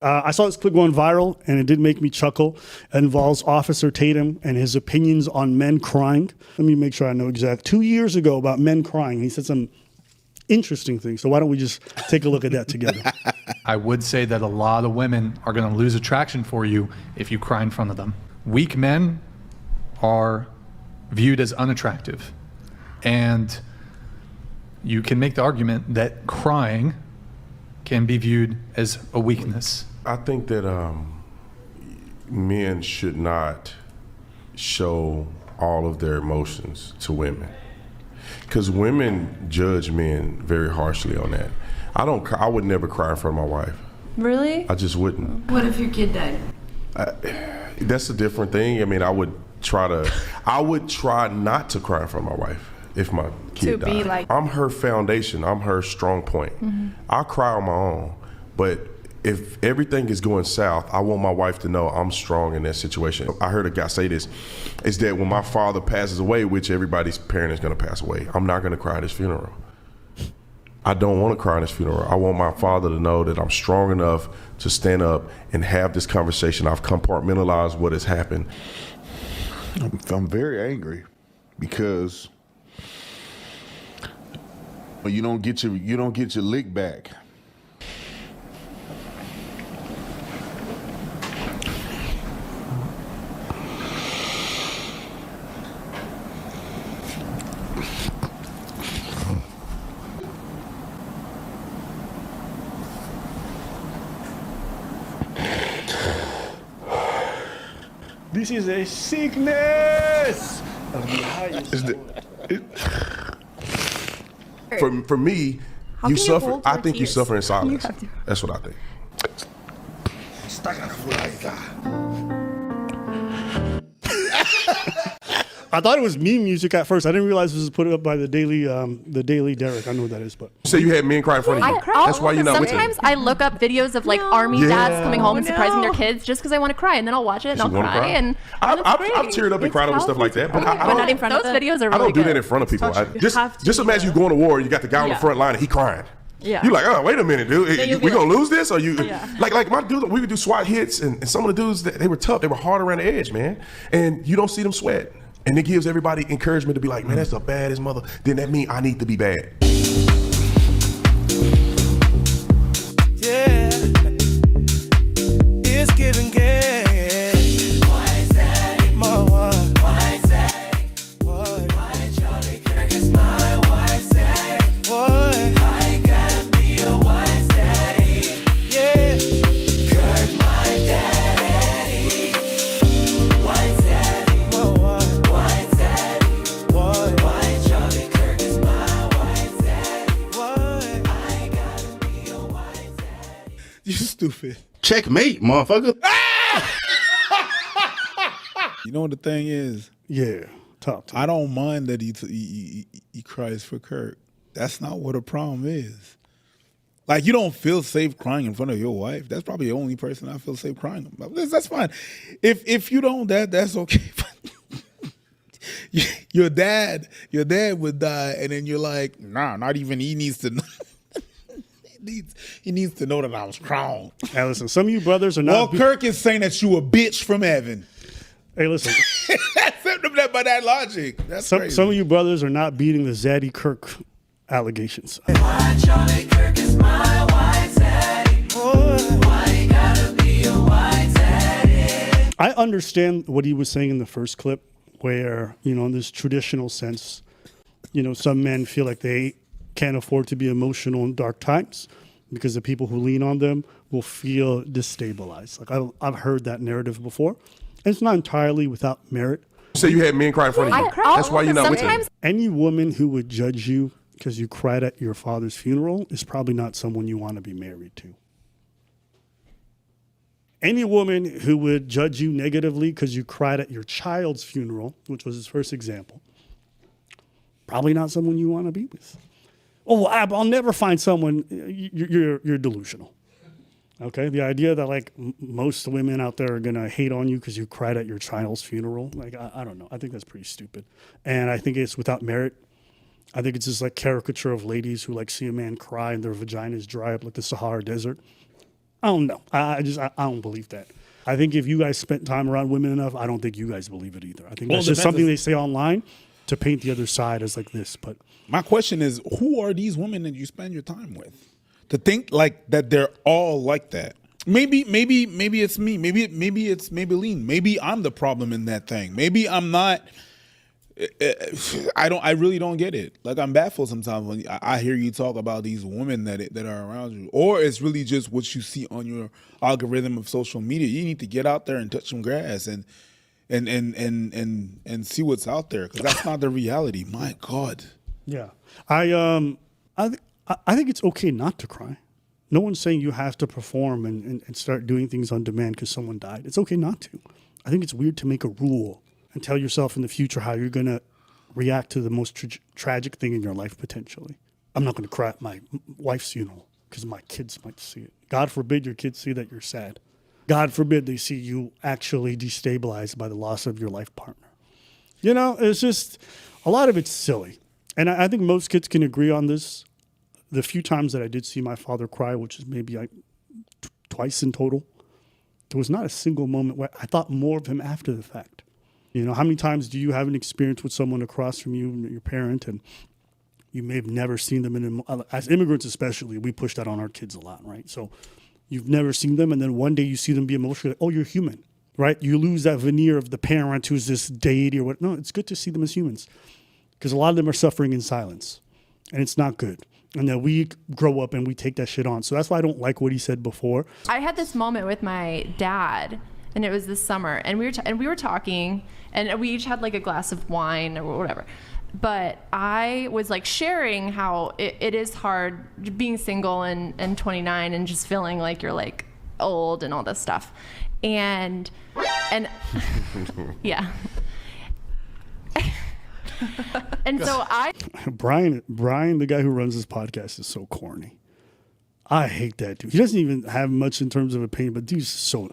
I saw this clip going viral, and it did make me chuckle. It involves Officer Tatum and his opinions on men crying. Let me make sure I know exact. 2 years ago about men crying, he said some interesting things. So why don't we just take a look at that together? I would say that a lot of women are going to lose attraction for you if you cry in front of them. Weak men are viewed as unattractive. And you can make the argument that crying can be viewed as a weakness. I think that men should not show all of their emotions to women, because women judge men very harshly on that. I would never cry in front of my wife. Really? I just wouldn't. What if your kid died? That's a different thing. I mean, I would try not to cry in front of my wife if my kid died. I'm her foundation. I'm her strong point. Mm-hmm. I'll cry on my own, but if everything is going south, I want my wife to know I'm strong in that situation. I heard a guy say this, is that when my father passes away, which everybody's parent is going to pass away, I'm not going to cry at his funeral. I don't want to cry at his funeral. I want my father to know that I'm strong enough to stand up and have this conversation. I've compartmentalized what has happened. I'm very angry because you don't get your lick back. This is a sickness of the highest. For me, you suffer. I think you suffer in silence. That's what I think. I thought it was meme music at first. I didn't realize this was put up by the Daily Derek. I know what that is, but so you had men cry in front of you. That's why you're not with Sometimes I look up videos of like army dads coming home and surprising their kids just because I want to cry, and then I'll watch it and I'll cry. And I've teared up and cried over stuff like that, but not in front of those videos are really I don't do good. that in front of people. Just imagine you going to war and you got the guy on the front line and he crying. Yeah. You're like, oh, wait a minute, dude. We gonna lose this? Or you like my dude? We would do SWAT hits, and some of the dudes they were tough. They were hard around the edge, man. And you don't see them sweat. And it gives everybody encouragement to be like, man, that's the baddest mother. Then that means I need to be bad. Yeah, it's giving gas. White Zaddy, my wife. White Zaddy, what? White Charlie Kirk is my White Zaddy. What? I gotta be a White Zaddy. Yeah, Kirk, my daddy. White Zaddy, my wife. White Zaddy, what? White Charlie Kirk is my White Zaddy. What? I gotta be a White Zaddy. you stupid. Checkmate, motherfucker. You know what the thing is? Yeah, top. I don't mind that he cries for Kirk. That's not what a problem is. Like, you don't feel safe crying in front of your wife. That's probably the only person I feel safe crying about. That's fine. If you don't, that's okay. Your dad would die, and then you're like, nah, not even he needs to know. He needs to know that I'm strong. Hey, listen, some of you brothers are not. Well, Kirk is saying that you a bitch from heaven. Hey, listen. By that logic, that's crazy. Some of you brothers are not beating the Zaddy Kirk allegations. White Charlie Kirk is my White Zaddy. Why you gotta be a White Zaddy? I understand what he was saying in the first clip, where, in this traditional sense, some men feel like they can't afford to be emotional in dark times because the people who lean on them will feel destabilized. Like I've heard that narrative before, and it's not entirely without merit. So you had men cry in front of you. That's why you're not with him. Any woman who would judge you because you cried at your father's funeral is probably not someone you want to be married to. Any woman who would judge you negatively because you cried at your child's funeral, which was his first example, probably not someone you want to be with. Oh, I'll never find someone. You're delusional. Okay, the idea that like most women out there are gonna hate on you because you cried at your child's funeral, like I don't know. I think that's pretty stupid, and I think it's without merit. I think it's just like caricature of ladies who like see a man cry and their vagina is dry up like the Sahara Desert. I don't know. I don't believe that. I think if you guys spent time around women enough, I don't think you guys believe it either. I think that's just something they say online to paint the other side as like this. But my question is, who are these women that you spend your time with? To think like that they're all like that. Maybe it's me. Maybe it's Maybelline. Maybe I'm the problem in that thing. Maybe I'm not. I really don't get it. Like, I'm baffled sometimes when I hear you talk about these women that are around you, or it's really just what you see on your algorithm of social media. You need to get out there and touch some grass and see what's out there, because that's not the reality. My God. Yeah, I think it's okay not to cry. No one's saying you have to perform and start doing things on demand because someone died. It's okay not to. I think it's weird to make a rule and tell yourself in the future how you're going to react to the most tragic thing in your life potentially. I'm not going to cry at my wife's funeral because my kids might see it. God forbid your kids see that you're sad. God forbid they see you actually destabilized by the loss of your life partner. You know, it's just, a lot of it's silly. And I think most kids can agree on this. The few times that I did see my father cry, which is maybe like twice in total, there was not a single moment where I thought more of him after the fact. You know, how many times do you have an experience with someone across from you, your parent, and you may have never seen them as immigrants especially, we push that on our kids a lot, right? So you've never seen them, and then one day you see them be emotional, like, oh, you're human, right? You lose that veneer of the parent who's this deity or what. No, it's good to see them as humans, because a lot of them are suffering in silence, and it's not good. And then we grow up and we take that shit on. So that's why I don't like what he said before. I had this moment with my dad, and it was this summer, and we were talking, and we each had like a glass of wine or whatever. But I was like sharing how it is hard being single and 29 and just feeling like you're like old and all this stuff. And yeah. And so Brian, the guy who runs this podcast, is so corny. I hate that dude. He doesn't even have much in terms of opinion, but dude's so.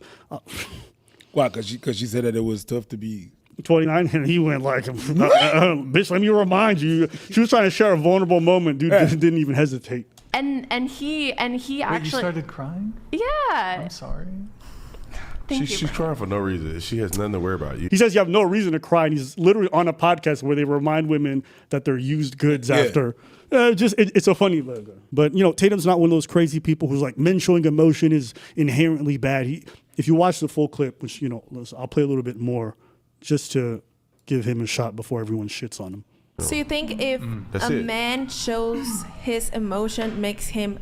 Why? Because she said that it was tough to be 29, and he went like, bitch, let me remind you. She was trying to share a vulnerable moment. Dude didn't even hesitate. And he actually. Wait, you started crying? Yeah. I'm sorry. She's crying for no reason. She has nothing to worry about. He says you have no reason to cry, and he's literally on a podcast where they remind women that they're used goods after. It's a funny logo. But, you know, Tatum's not one of those crazy people who's like, men showing emotion is inherently bad. If you watch the full clip, which, you know, I'll play a little bit more just to give him a shot before everyone shits on him. So you think if man shows his emotion makes him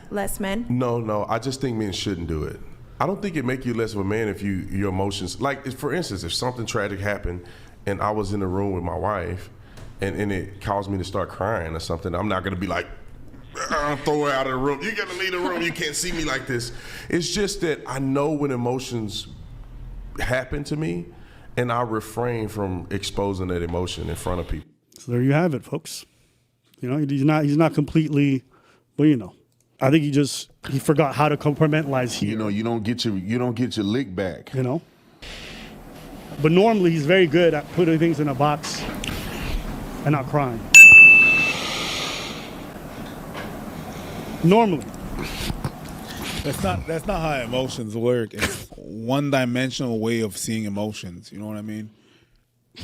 less man? No. I just think men shouldn't do it. I don't think it make you less of a man if your emotions, like, for instance, if something tragic happened and I was in the room with my wife and it caused me to start crying or something, I'm not going to be like, throw her out of the room. You got to leave the room. You can't see me like this. It's just that I know when emotions happen to me, and I refrain from exposing that emotion in front of people. So there you have it, folks. You know, he's not completely, well, you know. I think he forgot how to compartmentalize here. You know, you don't get your lick back. You know, but normally he's very good at putting things in a box and not crying. Normally, that's not how emotions work. It's one-dimensional way of seeing emotions. You know what I mean?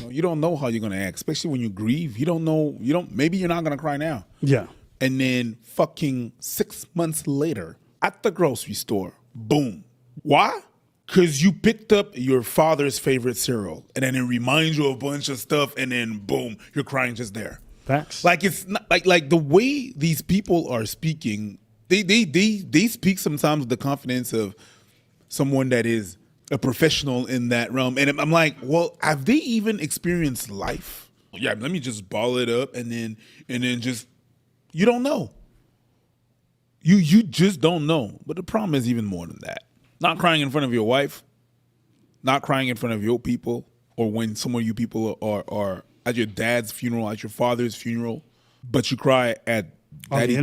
You don't know how you're gonna act, especially when you grieve. You don't know. Maybe you're not gonna cry now. Yeah. And then fucking 6 months later at the grocery store, boom. Why? Because you picked up your father's favorite cereal, and then it reminds you of a bunch of stuff, and then boom, you're crying just there. Facts. Like, it's not like the way these people are speaking, they speak sometimes with the confidence of someone that is a professional in that realm. And I'm like, well, have they even experienced life? Yeah, let me just ball it up and then just. You don't know. You just don't know. But the problem is even more than that. Not crying in front of your wife, not crying in front of your people, or when some of you people are at your dad's funeral, at your father's funeral, but you cry at Daddy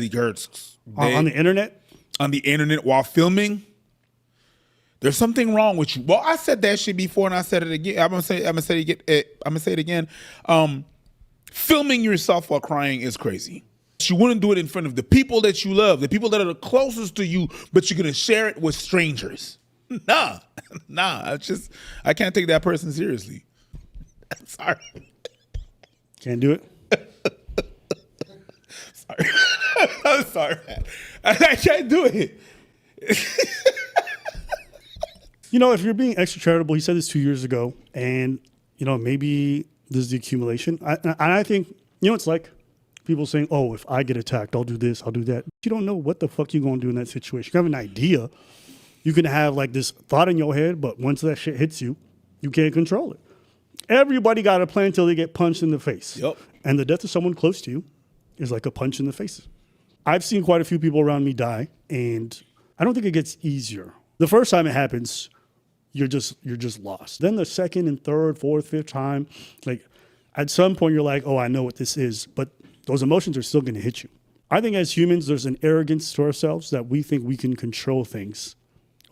Kirk's on the internet? On the internet while filming. There's something wrong with you. Well, I said that shit before, and I said it again. I'm gonna say it again. Filming yourself while crying is crazy. You wouldn't do it in front of the people that you love, the people that are the closest to you, but you're gonna share it with strangers. Nah. I can't take that person seriously. Sorry. Can't do it. Sorry. I'm sorry, man. I can't do it. If you're being extra charitable, he said this 2 years ago, and maybe this is the accumulation. I think it's like people saying, "Oh, if I get attacked, I'll do this, I'll do that." You don't know what the fuck you're gonna do in that situation. You have an idea. You can have like this thought in your head, but once that shit hits you, you can't control it. Everybody got a plan until they get punched in the face. Yep. And the death of someone close to you is like a punch in the face. I've seen quite a few people around me die, and I don't think it gets easier. The first time it happens, you're just lost. Then the second and third, fourth, fifth time, like at some point you're like, oh, I know what this is, but those emotions are still going to hit you. I think as humans, there's an arrogance to ourselves that we think we can control things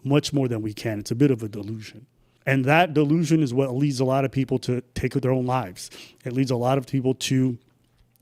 much more than we can. It's a bit of a delusion. And that delusion is what leads a lot of people to take their own lives. It leads a lot of people to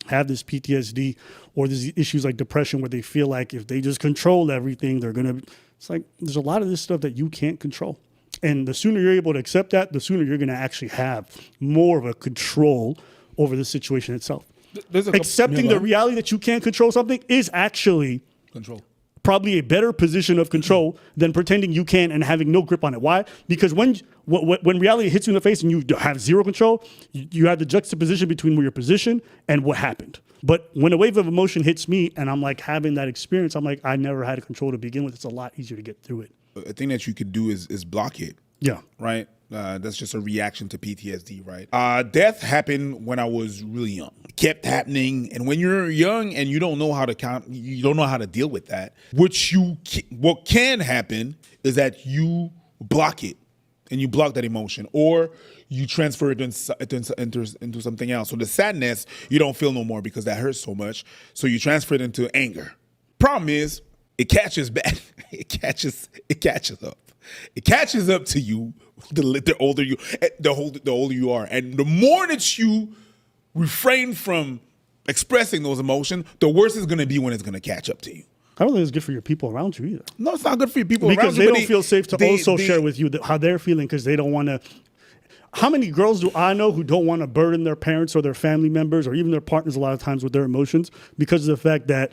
have this PTSD or these issues like depression where they feel like if they just control everything, they're going to, it's like there's a lot of this stuff that you can't control. And the sooner you're able to accept that, the sooner you're going to actually have more of a control over the situation itself. Accepting the reality that you can't control something is actually control. Probably a better position of control than pretending you can and having no grip on it. Why? Because when reality hits you in the face and you have zero control, you have the juxtaposition between where your position and what happened. But when a wave of emotion hits me and I'm like having that experience, I'm like, I never had control to begin with. It's a lot easier to get through it. A thing that you could do is block it. Yeah. Right? That's just a reaction to PTSD, right? Death happened when I was really young. It kept happening, and when you're young and you don't know how to you don't know how to deal with that. What can happen is that you block it, and you block that emotion, or you transfer it into something else. So the sadness you don't feel no more because that hurts so much. So you transfer it into anger. Problem is, it catches back. It catches up. It catches up to you the older you are, and the more that you refrain from expressing those emotions, the worse it's going to be when it's going to catch up to you. I don't think it's good for your people around you either. No, it's not good for your people because around you. Because they don't feel safe to also share with you how they're feeling because they don't want to. How many girls do I know who don't want to burden their parents or their family members or even their partners a lot of times with their emotions because of the fact that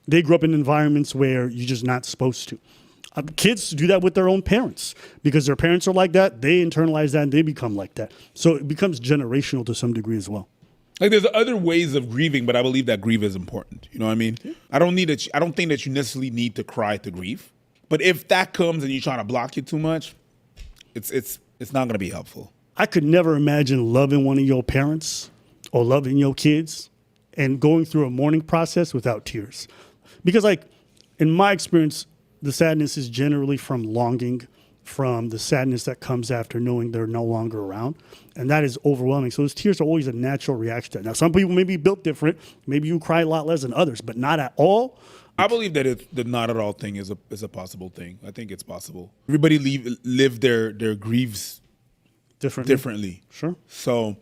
they grew up in environments where you're just not supposed to. Kids do that with their own parents because their parents are like that. They internalize that and they become like that. So it becomes generational to some degree as well. Like there's other ways of grieving, but I believe that grief is important. You know what I mean? Yeah. I don't think that you necessarily need to cry to grieve. But if that comes and you're trying to block it too much, it's not going to be helpful. I could never imagine loving one of your parents or loving your kids and going through a mourning process without tears. Because like in my experience, the sadness is generally from longing, from the sadness that comes after knowing they're no longer around. And that is overwhelming. So those tears are always a natural reaction to that. Now, some people may be built different. Maybe you cry a lot less than others, but not at all. I believe that the not at all thing is a possible thing. I think it's possible. Everybody live their griefs differently. Sure. So